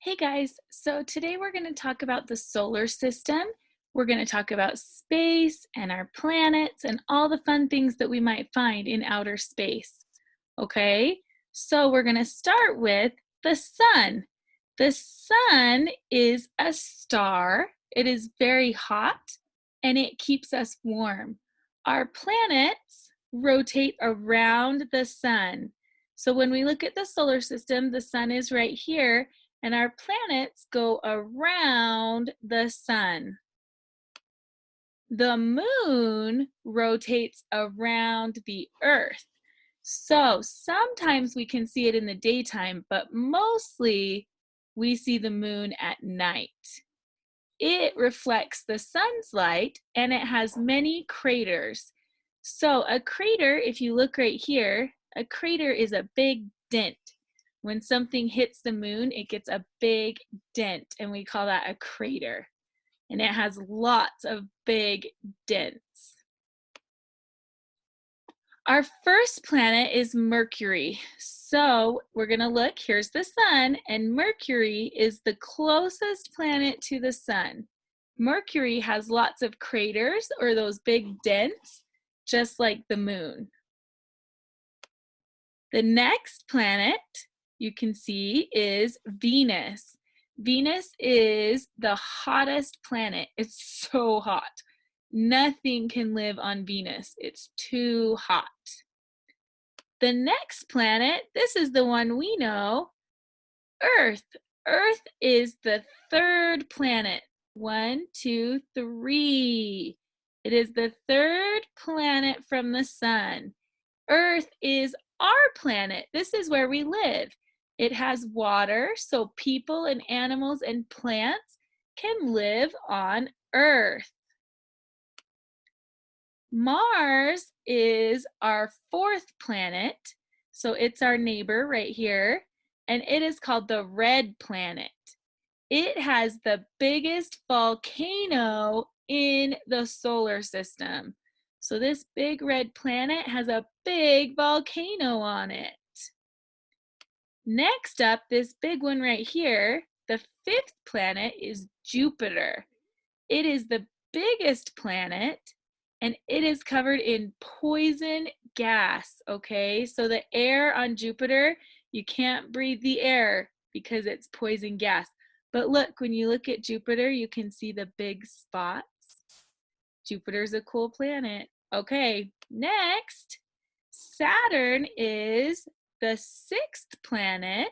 Hey guys, so today we're going to talk about the solar system. We're going to talk about space and our planets and all the fun things that we might find in outer space. Okay, so we're going to start with the sun. The sun is a star. It is very hot and it keeps us warm. Our planets rotate around the sun. So when we look at the solar system, the sun is right here and our planets go around the sun. The moon rotates around the earth. So sometimes we can see it in the daytime, but mostly we see the moon at night. It reflects the sun's light and it has many craters. So a crater, if you look right here, a crater is a big dent. When something hits the moon, it gets a big dent, and we call that a crater. And it has lots of big dents. Our first planet is Mercury. So we're going to look, here's the sun, and Mercury is the closest planet to the sun. Mercury has lots of craters, or those big dents, just like the moon. The next planet you can see is Venus. Venus is the hottest planet. It's so hot. Nothing can live on Venus. It's too hot. The next planet, this is the one we know, Earth. Earth is the third planet. 1, 2, 3. It is the third planet from the sun. Earth is our planet. This is where we live. It has water, so people and animals and plants can live on Earth. Mars is our fourth planet, so it's our neighbor right here, and it is called the red planet. It has the biggest volcano in the solar system. So this big red planet has a big volcano on it. Next up, this big one right here, the fifth planet is Jupiter. It is the biggest planet and it is covered in poison gas, okay? So the air on Jupiter, you can't breathe the air because it's poison gas. But look, when you look at Jupiter, you can see the big spots. Jupiter's a cool planet. Okay, next, Saturn is the sixth planet,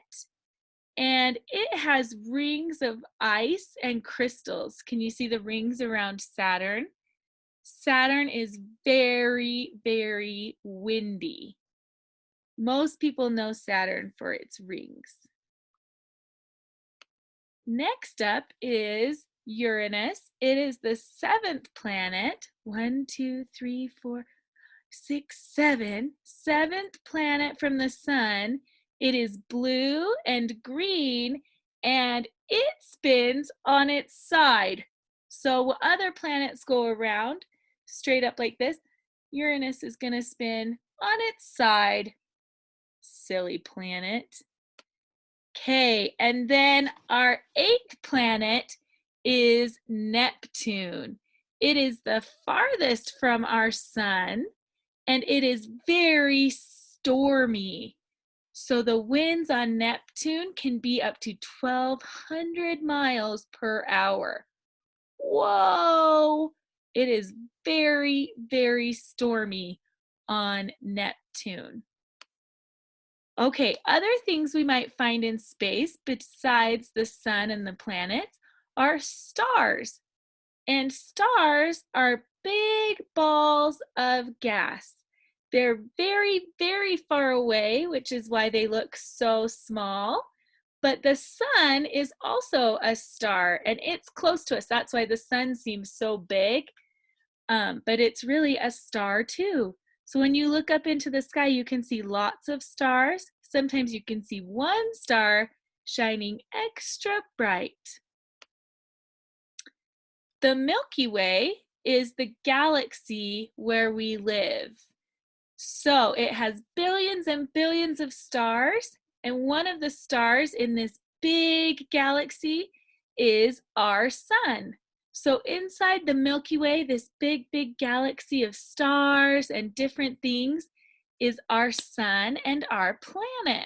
and it has rings of ice and crystals. Can you see the rings around Saturn? Saturn is very, very windy. Most people know Saturn for its rings. Next up is Uranus. It is the seventh planet. 1, 2, 3, 4, 6, 7. Seventh planet from the sun. It is blue and green and it spins on its side. So other planets go around straight up like this. Uranus is going to spin on its side. Silly planet. Okay, and then our eighth planet is Neptune. It is the farthest from our sun, and it is very stormy. So the winds on Neptune can be up to 1,200 miles per hour. Whoa! It is very, very stormy on Neptune. Okay, other things we might find in space besides the sun and the planets are stars. And stars are big balls of gas. They're very, very far away, which is why they look so small. But the sun is also a star and it's close to us. That's why the sun seems so big, but it's really a star too. So when you look up into the sky, you can see lots of stars. Sometimes you can see one star shining extra bright. The Milky Way is the galaxy where we live. So it has billions and billions of stars, and one of the stars in this big galaxy is our sun. So inside the Milky Way, this big, big galaxy of stars and different things is our sun and our planets,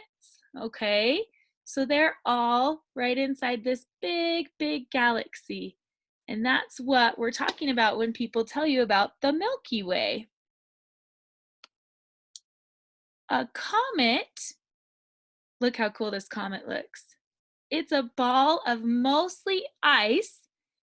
okay? So they're all right inside this big, big galaxy. And that's what we're talking about when people tell you about the Milky Way. A comet, look how cool this comet looks. It's a ball of mostly ice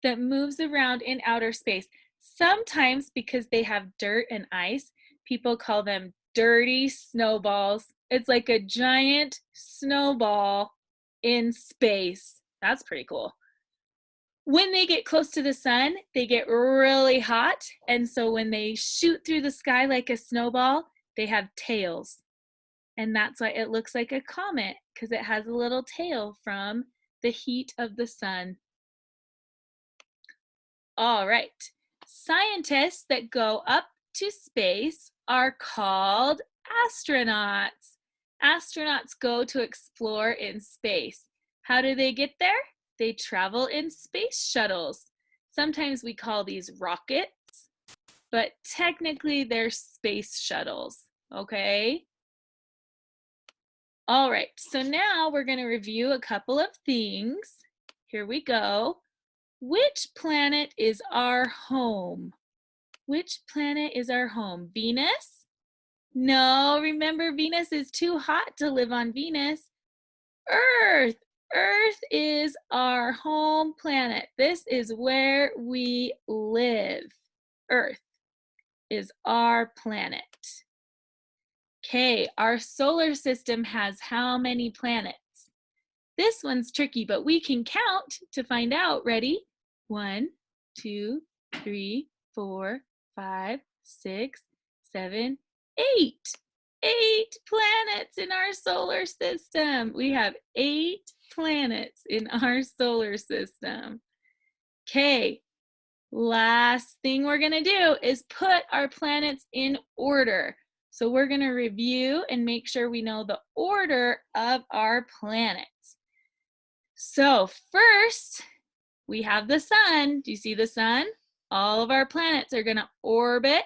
that moves around in outer space. Sometimes because they have dirt and ice, people call them dirty snowballs. It's like a giant snowball in space. That's pretty cool. When they get close to the sun, they get really hot. And so when they shoot through the sky like a snowball, they have tails. And that's why it looks like a comet, because it has a little tail from the heat of the sun. All right, scientists that go up to space are called astronauts. Astronauts go to explore in space. How do they get there? They travel in space shuttles. Sometimes we call these rockets, but technically they're space shuttles, okay? All right, so now we're going to review a couple of things. Here we go. Which planet is our home? Which planet is our home? Venus? No, remember Venus is too hot to live on Venus. Earth. Earth is our home planet. This is where we live. Earth is our planet. Okay, our solar system has how many planets? This one's tricky, but we can count to find out. Ready? 1, 2, 3, 4, 5, 6, 7, 8. 8 planets in our solar system. We have 8 planets in our solar system. Okay, last thing we're gonna do is put our planets in order. So we're gonna review and make sure we know the order of our planets. So first, we have the sun. Do you see the sun? All of our planets are gonna orbit.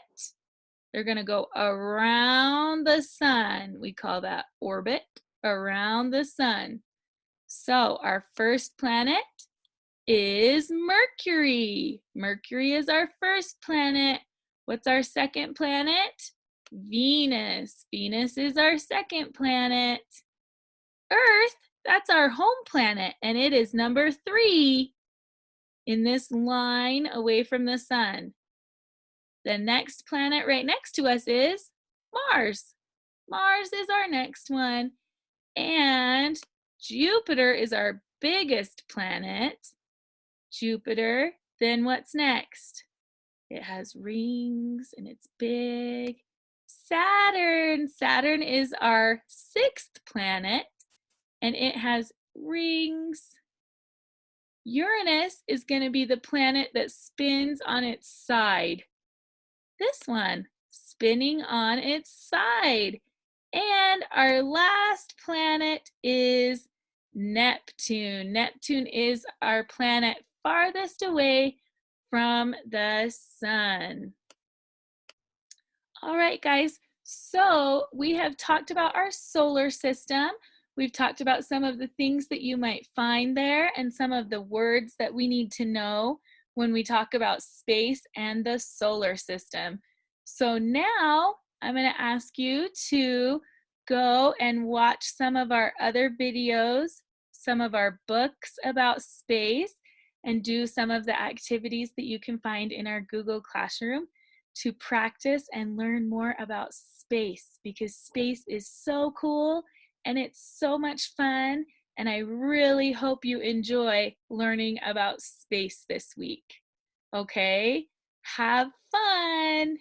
They're gonna go around the sun. We call that orbit, around the sun. So our first planet is Mercury. Mercury is our first planet. What's our second planet? Venus. Venus is our second planet. Earth, that's our home planet, and it is number 3 in this line away from the sun. The next planet right next to us is Mars. Mars is our next one. And Jupiter is our biggest planet. Jupiter. Then what's next? It has rings and it's big. Saturn. Saturn is our 6th planet and it has rings. Uranus is going to be the planet that spins on its side. This one, spinning on its side. And our last planet is Neptune. Neptune is our planet farthest away from the sun. All right, guys, so we have talked about our solar system. We've talked about some of the things that you might find there and some of the words that we need to know when we talk about space and the solar system. So now I'm going to ask you to go and watch some of our other videos, some of our books about space, and do some of the activities that you can find in our Google Classroom to practice and learn more about space, because space is so cool and it's so much fun, and I really hope you enjoy learning about space this week. Okay, have fun!